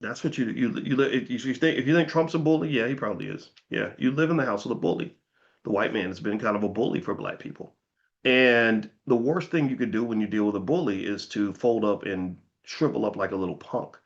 That's what if you think Trump's a bully, yeah, he probably is. Yeah, you live in the house of the bully. The white man has been kind of a bully for black people. And the worst thing you could do when you deal with a bully is to fold up and shrivel up like a little punk.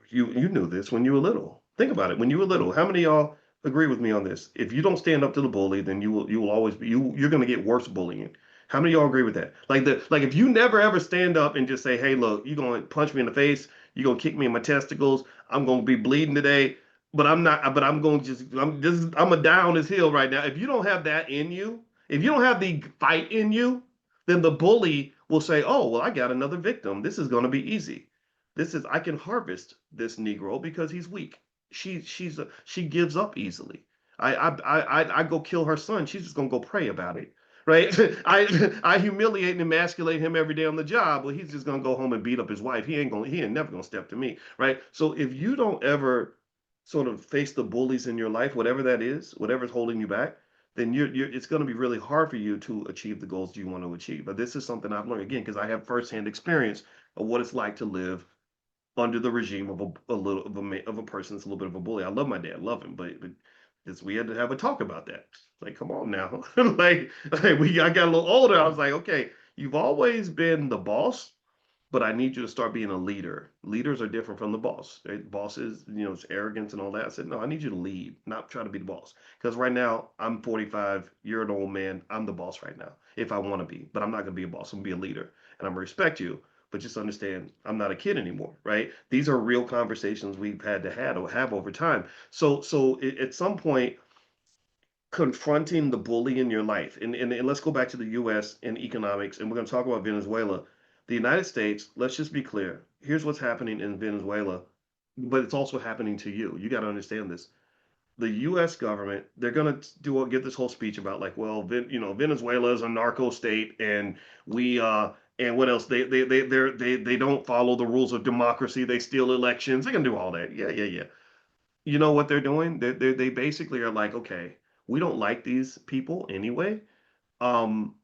You knew this when you were little. Think about it. When you were little, how many of y'all agree with me on this? If you don't stand up to the bully, then you will always be you're gonna get worse bullying. How many of y'all agree with that? Like if you never ever stand up and just say, hey, look, you're gonna punch me in the face, you're gonna kick me in my testicles, I'm gonna be bleeding today, but I'm not but I'm gonna just I'm a down this hill right now. If you don't have that in you, if you don't have the fight in you, then the bully will say, oh, well, I got another victim. This is gonna be easy. This is I can harvest this Negro because he's weak. She gives up easily. I go kill her son. She's just gonna go pray about it, right? I humiliate and emasculate him every day on the job. Well, he's just gonna go home and beat up his wife. He ain't never gonna step to me, right? So if you don't ever sort of face the bullies in your life, whatever that is, whatever's holding you back, then it's going to be really hard for you to achieve the goals you want to achieve. But this is something I've learned again because I have firsthand experience of what it's like to live under the regime of a little of a person that's a little bit of a bully. I love my dad, love him, but this, we had to have a talk about that. Like, come on now, I got a little older. I was like, okay, you've always been the boss, but I need you to start being a leader. Leaders are different from the boss. Right? Bosses, it's arrogance and all that. I said, no, I need you to lead, not try to be the boss. Because right now, I'm 45, you're an old man. I'm the boss right now, if I want to be. But I'm not going to be a boss. I'm going to be a leader. And I'm going to respect you. But just understand, I'm not a kid anymore, right? These are real conversations we've had to have over time. So at some point, confronting the bully in your life. And let's go back to the US and economics, and we're going to talk about Venezuela. The United States, let's just be clear. Here's what's happening in Venezuela, but it's also happening to you. You got to understand this. The US government, they're going to give this whole speech about like, well, Venezuela is a narco state and we and what else? They don't follow the rules of democracy. They steal elections. They can do all that. Yeah, yeah, yeah. You know what they're doing? They basically are like, okay, we don't like these people anyway.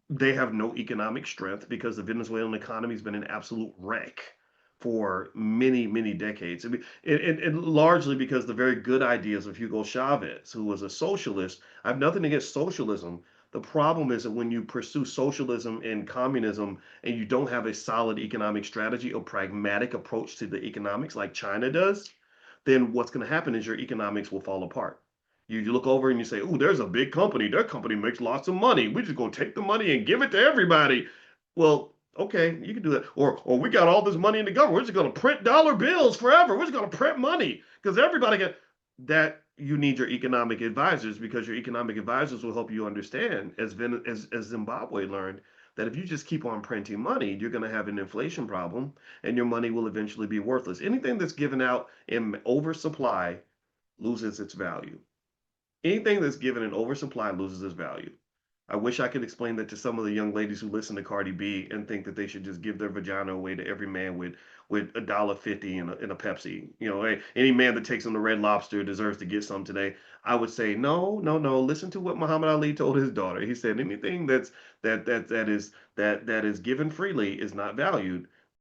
They have no economic strength because the Venezuelan economy has been an absolute wreck for many, many decades. I mean, and largely because the very good ideas of Hugo Chavez, who was a socialist, I have nothing against socialism. The problem is that when you pursue socialism and communism and you don't have a solid economic strategy or pragmatic approach to the economics like China does, then what's going to happen is your economics will fall apart. You look over and you say, "Oh, there's a big company. Their company makes lots of money. We're just going to take the money and give it to everybody." Well, okay, you can do that. Or we got all this money in the government. We're just going to print dollar bills forever. We're just going to print money because everybody can. That you need your economic advisors because your economic advisors will help you understand, as Zimbabwe learned, that if you just keep on printing money, you're going to have an inflation problem and your money will eventually be worthless. Anything that's given out in oversupply loses its value. Anything that's given in oversupply loses its value. I wish I could explain that to some of the young ladies who listen to Cardi B and think that they should just give their vagina away to every man with $1.50 in a Pepsi. Hey, any man that takes on the Red Lobster deserves to get some today. I would say no, no, no. Listen to what Muhammad Ali told his daughter. He said anything that is given freely is not valued.